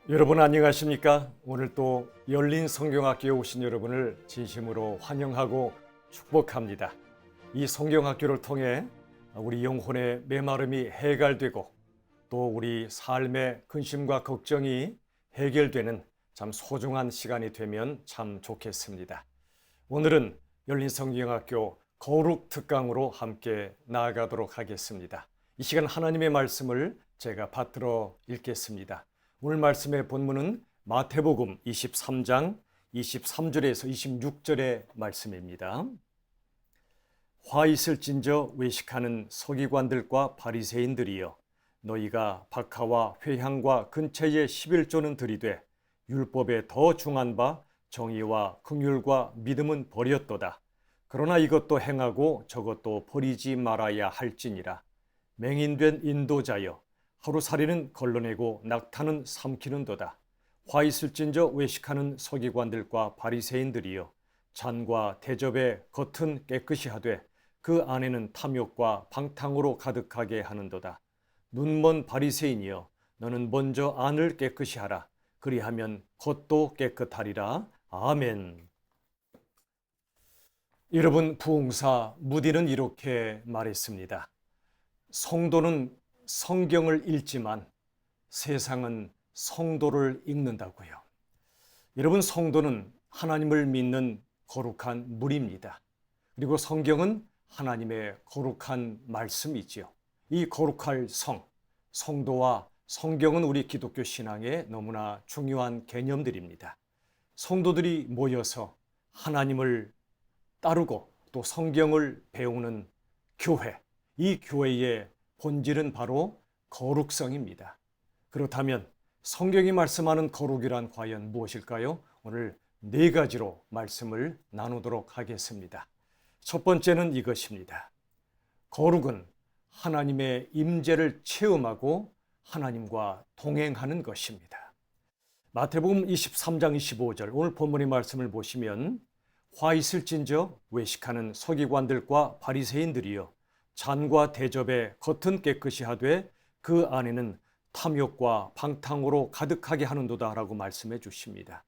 여러분 안녕하십니까? 오늘 또 열린 성경학교에 오신 여러분을 진심으로 환영하고 축복합니다. 이 성경학교를 통해 우리 영혼의 메마름이 해결되고 또 우리 삶의 근심과 걱정이 해결되는 참 소중한 시간이 되면 참 좋겠습니다. 오늘은 열린 성경학교 거룩 특강으로 함께 나아가도록 하겠습니다. 이 시간 하나님의 말씀을 제가 받들어 읽겠습니다. 오늘 말씀의 본문은 마태복음 23장 23절에서 26절의 말씀입니다. 화 있을진저 외식하는 서기관들과 바리새인들이여, 너희가 박하와 회향과 근처의 11조는 들이되 율법에 더 중한 바 정의와 긍휼과 믿음은 버렸도다. 그러나 이것도 행하고 저것도 버리지 말아야 할지니라. 맹인된 인도자여, 하루살이는 걸러내고 낙타는 삼키는도다. 화 있을진저 외식하는 서기관들과 바리새인들이여, 잔과 대접의 겉은 깨끗이 하되 그 안에는 탐욕과 방탕으로 가득하게 하는도다. 눈먼 바리새인이여, 너는 먼저 안을 깨끗이 하라. 그리하면 겉도 깨끗하리라. 아멘. 여러분, 부흥사 무디는 이렇게 말했습니다. 성도는 성경을 읽지만 세상은 성도를 읽는다고요. 여러분, 성도는 하나님을 믿는 거룩한 무리입니다. 그리고 성경은 하나님의 거룩한 말씀이지요. 이 거룩할 성도와 성경은 우리 기독교 신앙에 너무나 중요한 개념들입니다. 성도들이 모여서 하나님을 따르고 또 성경을 배우는 교회, 이 교회의 본질은 바로 거룩성입니다. 그렇다면 성경이 말씀하는 거룩이란 과연 무엇일까요? 오늘 네 가지로 말씀을 나누도록 하겠습니다. 첫 번째는 이것입니다. 거룩은 하나님의 임재를 체험하고 하나님과 동행하는 것입니다. 마태복음 23장 25절 오늘 본문의 말씀을 보시면 화 있을진저 외식하는 서기관들과 바리새인들이여, 잔과 대접의 겉은 깨끗이 하되 그 안에는 탐욕과 방탕으로 가득하게 하는도다 라고 말씀해 주십니다.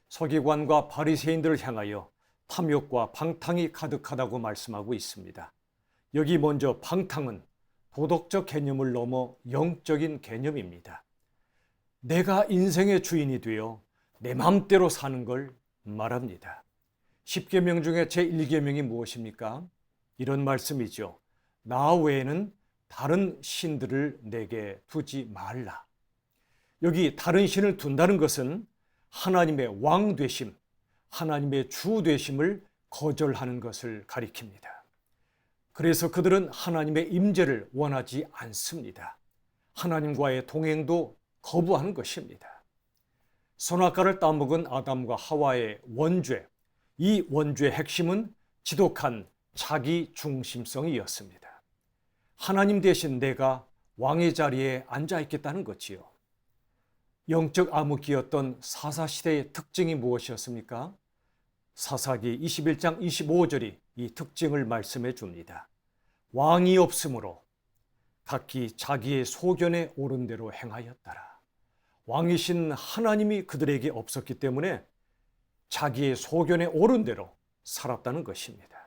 서기관과 바리새인들을 향하여 탐욕과 방탕이 가득하다고 말씀하고 있습니다. 여기 먼저 방탕은 도덕적 개념을 넘어 영적인 개념입니다. 내가 인생의 주인이 되어 내 마음대로 사는 걸 말합니다. 10계명 중에 제1계명이 무엇입니까? 이런 말씀이죠. 나 외에는 다른 신들을 내게 두지 말라. 여기 다른 신을 둔다는 것은 하나님의 왕 되심, 하나님의 주 되심을 거절하는 것을 가리킵니다. 그래서 그들은 하나님의 임재를 원하지 않습니다. 하나님과의 동행도 거부하는 것입니다. 선악과를 따먹은 아담과 하와의 원죄, 이 원죄의 핵심은 지독한 자기 중심성이었습니다. 하나님 대신 내가 왕의 자리에 앉아 있겠다는 것이요. 영적 암흑기였던 사사시대의 특징이 무엇이었습니까? 사사기 21장 25절이 이 특징을 말씀해 줍니다. 왕이 없으므로 각기 자기의 소견에 옳은 대로 행하였더라. 왕이신 하나님이 그들에게 없었기 때문에 자기의 소견에 옳은 대로 살았다는 것입니다.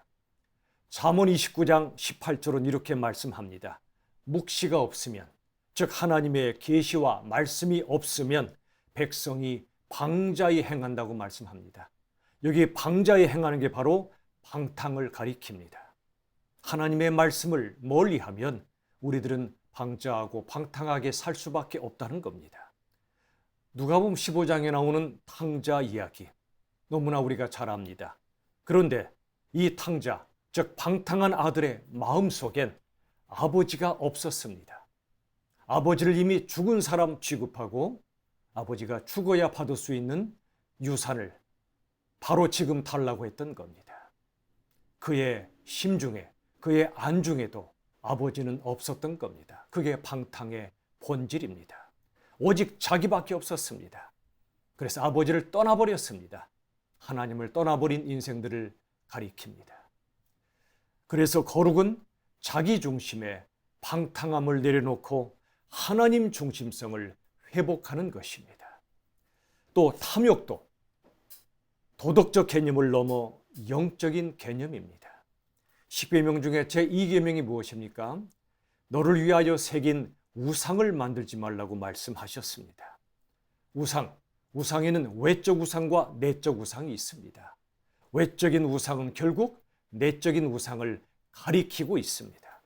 잠언 29장 18절은 이렇게 말씀합니다. 묵시가 없으면, 즉 하나님의 계시와 말씀이 없으면 백성이 방자히 행한다고 말씀합니다. 여기 방자히 행하는 게 바로 방탕을 가리킵니다. 하나님의 말씀을 멀리하면 우리들은 방자하고 방탕하게 살 수밖에 없다는 겁니다. 누가복음 15장에 나오는 탕자 이야기, 너무나 우리가 잘 압니다. 그런데 이 탕자, 즉 방탕한 아들의 마음속엔 아버지가 없었습니다. 아버지를 이미 죽은 사람 취급하고 아버지가 죽어야 받을 수 있는 유산을 바로 지금 달라고 했던 겁니다. 그의 심중에, 그의 안중에도 아버지는 없었던 겁니다. 그게 방탕의 본질입니다. 오직 자기밖에 없었습니다. 그래서 아버지를 떠나버렸습니다. 하나님을 떠나버린 인생들을 가리킵니다. 그래서 거룩은 자기 중심에 방탕함을 내려놓고 하나님 중심성을 회복하는 것입니다. 또 탐욕도 도덕적 개념을 넘어 영적인 개념입니다. 십계명 중에 제2계명이 무엇입니까? 너를 위하여 새긴 우상을 만들지 말라고 말씀하셨습니다. 우상에는 외적 우상과 내적 우상이 있습니다. 외적인 우상은 결국 내적인 우상을 가리키고 있습니다.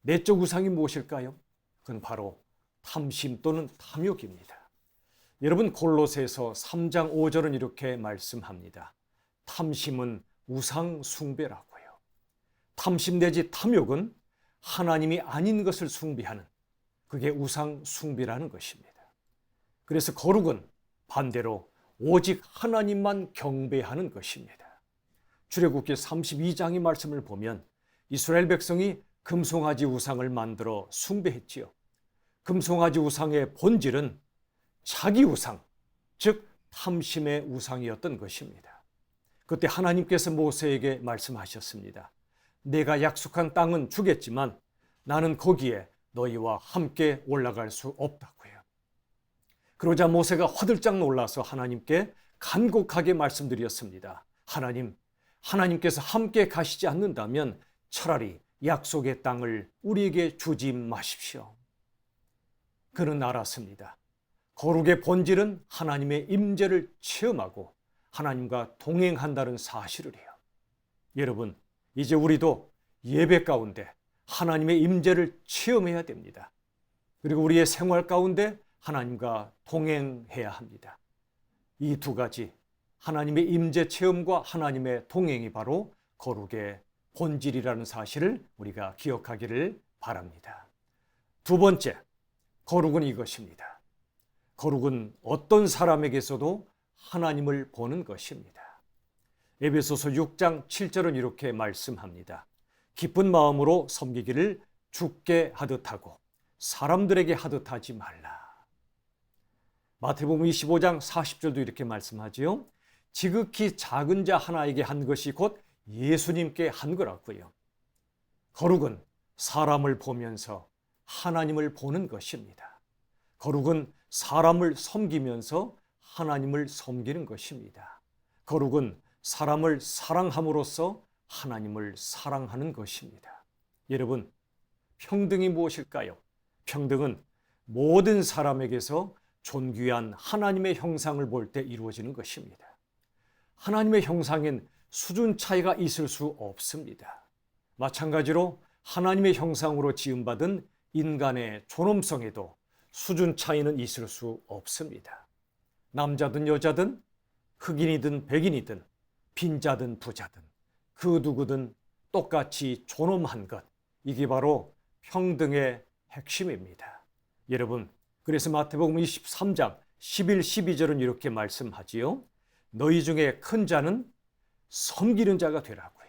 내적 우상이 무엇일까요? 그건 바로 탐심 또는 탐욕입니다. 여러분, 골로새서 3장 5절은 이렇게 말씀합니다. 탐심은 우상 숭배라고요. 탐심 내지 탐욕은 하나님이 아닌 것을 숭배하는, 그게 우상 숭배라는 것입니다. 그래서 거룩은 반대로 오직 하나님만 경배하는 것입니다. 출애굽기 32장의 말씀을 보면 이스라엘 백성이 금송아지 우상을 만들어 숭배했지요. 금송아지 우상의 본질은 자기 우상, 즉 탐심의 우상이었던 것입니다. 그때 하나님께서 모세에게 말씀하셨습니다. 내가 약속한 땅은 주겠지만 나는 거기에 너희와 함께 올라갈 수 없다고요. 그러자 모세가 화들짝 놀라서 하나님께 간곡하게 말씀드렸습니다. 하나님께서 함께 가시지 않는다면 차라리 약속의 땅을 우리에게 주지 마십시오. 그는 알았습니다. 거룩의 본질은 하나님의 임재를 체험하고 하나님과 동행한다는 사실을요. 여러분, 이제 우리도 예배 가운데 하나님의 임재를 체험해야 됩니다. 그리고 우리의 생활 가운데 하나님과 동행해야 합니다. 이 두 가지, 하나님의 임재 체험과 하나님의 동행이 바로 거룩의 본질이라는 사실을 우리가 기억하기를 바랍니다. 두 번째, 거룩은 이것입니다. 거룩은 어떤 사람에게서도 하나님을 보는 것입니다. 에베소서 6장 7절은 이렇게 말씀합니다. 기쁜 마음으로 섬기기를 주께 하듯 하고 사람들에게 하듯 하지 말라. 마태복음 25장 40절도 이렇게 말씀하지요. 지극히 작은 자 하나에게 한 것이 곧 예수님께 한 거라고요. 거룩은 사람을 보면서 하나님을 보는 것입니다. 거룩은 사람을 섬기면서 하나님을 섬기는 것입니다. 거룩은 사람을 사랑함으로써 하나님을 사랑하는 것입니다. 여러분, 평등이 무엇일까요? 평등은 모든 사람에게서 존귀한 하나님의 형상을 볼 때 이루어지는 것입니다. 하나님의 형상엔 수준 차이가 있을 수 없습니다. 마찬가지로 하나님의 형상으로 지음받은 인간의 존엄성에도 수준 차이는 있을 수 없습니다. 남자든 여자든 흑인이든 백인이든 빈자든 부자든 그 누구든 똑같이 존엄한 것, 이게 바로 평등의 핵심입니다. 여러분, 그래서 마태복음 23장 11, 12절은 이렇게 말씀하지요. 너희 중에 큰 자는 섬기는 자가 되라고요.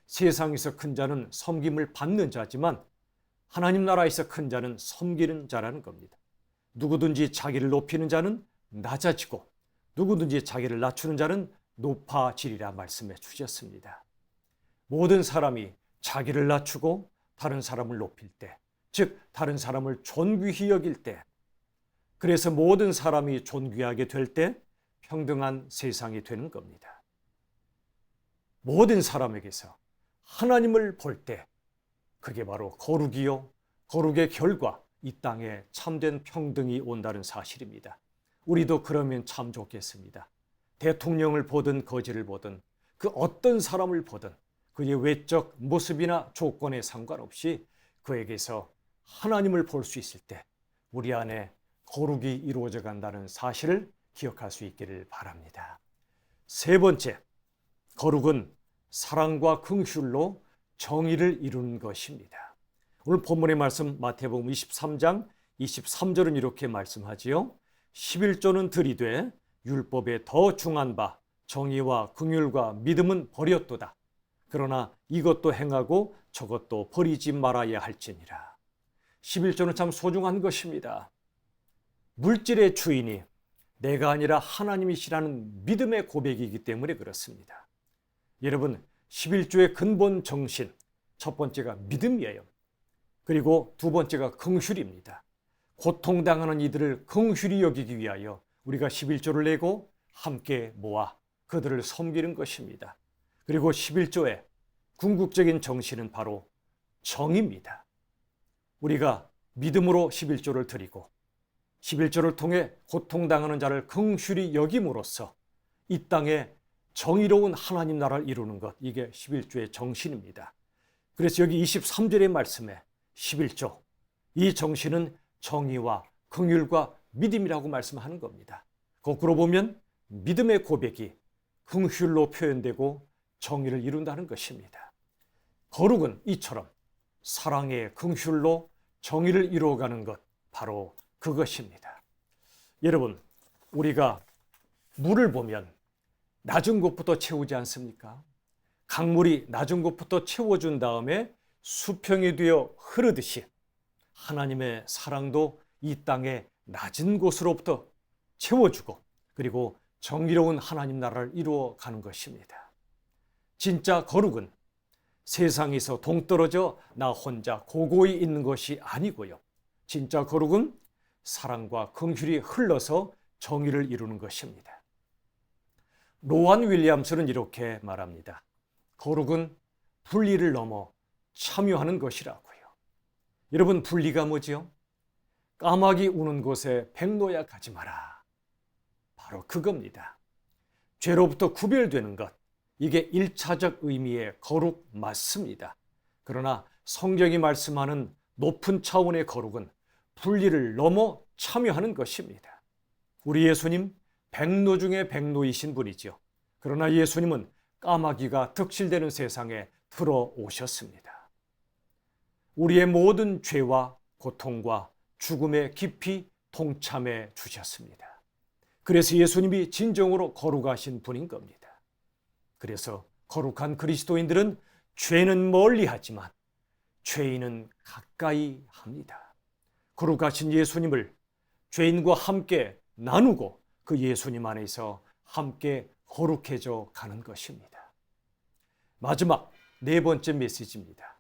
세상에서 큰 자는 섬김을 받는 자지만 하나님 나라에서 큰 자는 섬기는 자라는 겁니다. 누구든지 자기를 높이는 자는 낮아지고 누구든지 자기를 낮추는 자는 높아지리라 말씀해 주셨습니다. 모든 사람이 자기를 낮추고 다른 사람을 높일 때, 즉 다른 사람을 존귀히 여길 때, 그래서 모든 사람이 존귀하게 될 때 평등한 세상이 되는 겁니다. 모든 사람에게서 하나님을 볼 때 그게 바로 거룩이요, 거룩의 결과, 이 땅에 참된 평등이 온다는 사실입니다. 우리도 그러면 참 좋겠습니다. 대통령을 보든 거지를 보든 그 어떤 사람을 보든 그의 외적 모습이나 조건에 상관없이 그에게서 하나님을 볼 수 있을 때 우리 안에 거룩이 이루어져 간다는 사실을 기억할 수 있기를 바랍니다. 세 번째, 거룩은 사랑과 긍휼로 정의를 이루는 것입니다. 오늘 본문의 말씀 마태복음 23장 23절은 이렇게 말씀하지요. 11조는 들이되 율법에 더 중한 바 정의와 긍휼과 믿음은 버렸도다. 그러나 이것도 행하고 저것도 버리지 말아야 할지니라. 11조는 참 소중한 것입니다. 물질의 주인이 내가 아니라 하나님이시라는 믿음의 고백이기 때문에 그렇습니다. 여러분, 11조의 근본 정신, 첫 번째가 믿음이에요. 그리고 두 번째가 긍휼입니다. 고통당하는 이들을 긍휼히 여기기 위하여 우리가 11조를 내고 함께 모아 그들을 섬기는 것입니다. 그리고 11조의 궁극적인 정신은 바로 정입니다. 우리가 믿음으로 11조를 드리고 11조를 통해 고통당하는 자를 긍휼히 여김으로써 이 땅에 정의로운 하나님 나라를 이루는 것, 이게 11조의 정신입니다. 그래서 여기 23절의 말씀에 11조, 이 정신은 정의와 긍휼과 믿음이라고 말씀하는 겁니다. 거꾸로 보면 믿음의 고백이 긍휼로 표현되고 정의를 이룬다는 것입니다. 거룩은 이처럼 사랑의 긍휼로 정의를 이루어가는 것, 바로 그것입니다. 여러분, 우리가 물을 보면 낮은 곳부터 채우지 않습니까? 강물이 낮은 곳부터 채워준 다음에 수평이 되어 흐르듯이 하나님의 사랑도 이 땅의 낮은 곳으로부터 채워주고 그리고 정의로운 하나님 나라를 이루어가는 것입니다. 진짜 거룩은 세상에서 동떨어져 나 혼자 고고히 있는 것이 아니고요. 진짜 거룩은 사랑과 긍휼이 흘러서 정의를 이루는 것입니다. 로한 윌리엄스는 이렇게 말합니다. 거룩은 분리를 넘어 참여하는 것이라고요. 여러분, 분리가 뭐지요? 까마귀 우는 곳에 백로야 가지 마라. 바로 그겁니다. 죄로부터 구별되는 것, 이게 1차적 의미의 거룩 맞습니다. 그러나 성경이 말씀하는 높은 차원의 거룩은 분리를 넘어 참여하는 것입니다. 우리 예수님 백로 중에 백로이신 분이죠. 그러나 예수님은 까마귀가 득실되는 세상에 들어오셨습니다. 우리의 모든 죄와 고통과 죽음에 깊이 동참해 주셨습니다. 그래서 예수님이 진정으로 거룩하신 분인 겁니다. 그래서 거룩한 그리스도인들은 죄는 멀리하지만 죄인은 가까이 합니다. 거룩하신 예수님을 죄인과 함께 나누고 그 예수님 안에서 함께 거룩해져 가는 것입니다. 마지막 네 번째 메시지입니다.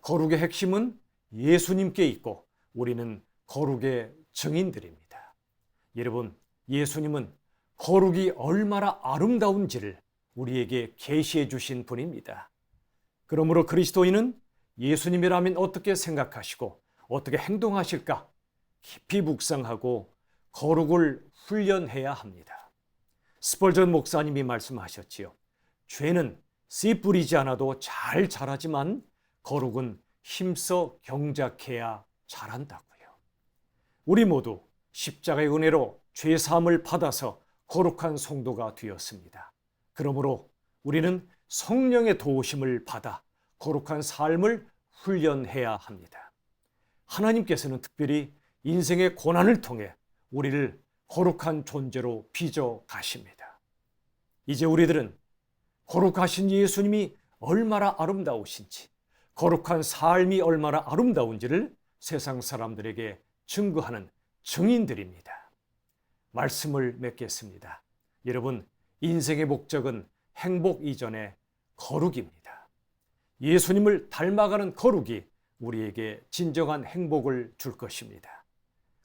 거룩의 핵심은 예수님께 있고 우리는 거룩의 증인들입니다. 여러분, 예수님은 거룩이 얼마나 아름다운지를 우리에게 계시해 주신 분입니다. 그러므로 그리스도인은 예수님이라면 어떻게 생각하시고 어떻게 행동하실까 깊이 묵상하고 거룩을 훈련해야 합니다. 스펄전 목사님이 말씀하셨지요. 죄는 씨 뿌리지 않아도 잘 자라지만 거룩은 힘써 경작해야 자란다고요. 우리 모두 십자가의 은혜로 죄사함을 받아서 거룩한 성도가 되었습니다. 그러므로 우리는 성령의 도우심을 받아 거룩한 삶을 훈련해야 합니다. 하나님께서는 특별히 인생의 고난을 통해 우리를 거룩한 존재로 빚어 가십니다. 이제 우리들은 거룩하신 예수님이 얼마나 아름다우신지, 거룩한 삶이 얼마나 아름다운지를 세상 사람들에게 증거하는 증인들입니다. 말씀을 맺겠습니다. 여러분, 인생의 목적은 행복 이전에 거룩입니다. 예수님을 닮아가는 거룩이 우리에게 진정한 행복을 줄 것입니다.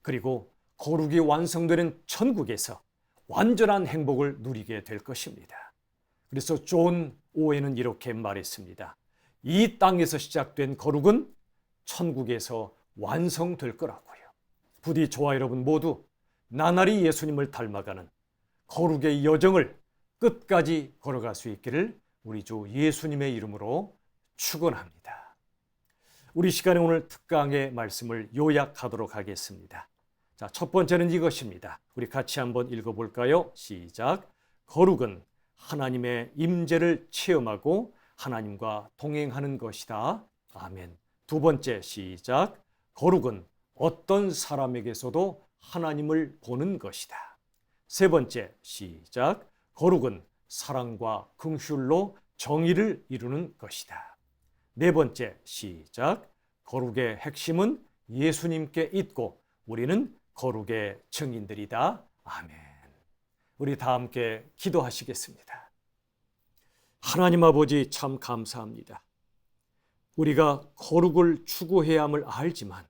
그리고 거룩이 완성되는 천국에서 완전한 행복을 누리게 될 것입니다. 그래서 존 오웬은 이렇게 말했습니다. 이 땅에서 시작된 거룩은 천국에서 완성될 거라고요. 부디 저와 여러분 모두 나날이 예수님을 닮아가는 거룩의 여정을 끝까지 걸어갈 수 있기를 우리 주 예수님의 이름으로 축원합니다. 우리 시간에 오늘 특강의 말씀을 요약하도록 하겠습니다. 자, 첫 번째는 이것입니다. 우리 같이 한번 읽어볼까요? 시작. 거룩은 하나님의 임재를 체험하고 하나님과 동행하는 것이다. 아멘. 두 번째, 시작. 거룩은 어떤 사람에게서도 하나님을 보는 것이다. 세 번째, 시작. 거룩은 사랑과 긍휼로 정의를 이루는 것이다. 네 번째, 시작. 거룩의 핵심은 예수님께 있고 우리는 거룩의 증인들이다. 아멘. 우리 다 함께 기도하시겠습니다. 하나님 아버지, 참 감사합니다. 우리가 거룩을 추구해야 함을 알지만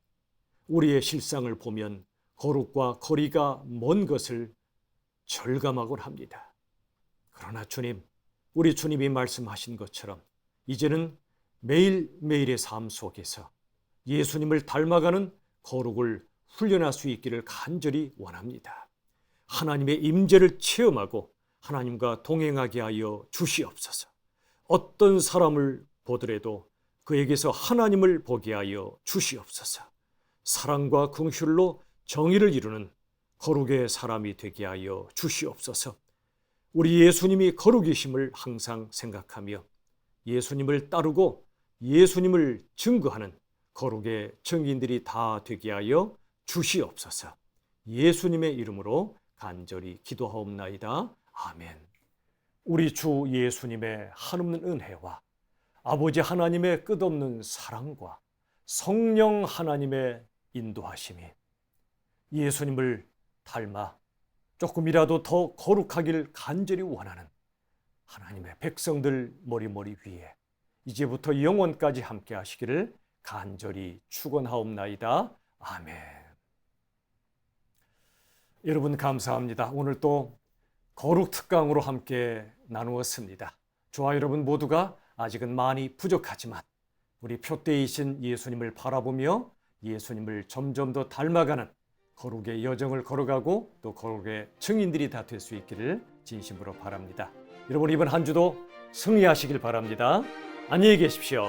우리의 실상을 보면 거룩과 거리가 먼 것을 절감하곤 합니다. 그러나 주님, 우리 주님이 말씀하신 것처럼 이제는 매일매일의 삶 속에서 예수님을 닮아가는 거룩을 훈련할 수 있기를 간절히 원합니다. 하나님의 임재를 체험하고 하나님과 동행하게 하여 주시옵소서. 어떤 사람을 보더라도 그에게서 하나님을 보게 하여 주시옵소서. 사랑과 긍휼로 정의를 이루는 거룩의 사람이 되게 하여 주시옵소서. 우리 예수님이 거룩이심을 항상 생각하며 예수님을 따르고 예수님을 증거하는 거룩의 증인들이 다 되게 하여 주시옵소서. 예수님의 이름으로 간절히 기도하옵나이다. 아멘. 우리 주 예수님의 한없는 은혜와 아버지 하나님의 끝없는 사랑과 성령 하나님의 인도하심이 예수님을 닮아 조금이라도 더 거룩하길 간절히 원하는 하나님의 백성들 머리 위에 이제부터 영원까지 함께 하시기를 간절히 축원하옵나이다. 아멘. 여러분 감사합니다. 오늘 또 거룩 특강으로 함께 나누었습니다. 저와 여러분 모두가 아직은 많이 부족하지만 우리 표대이신 예수님을 바라보며 예수님을 점점 더 닮아가는 거룩의 여정을 걸어가고 또 거룩의 증인들이 다 될 수 있기를 진심으로 바랍니다. 여러분 이번 한 주도 승리하시길 바랍니다. 안녕히 계십시오.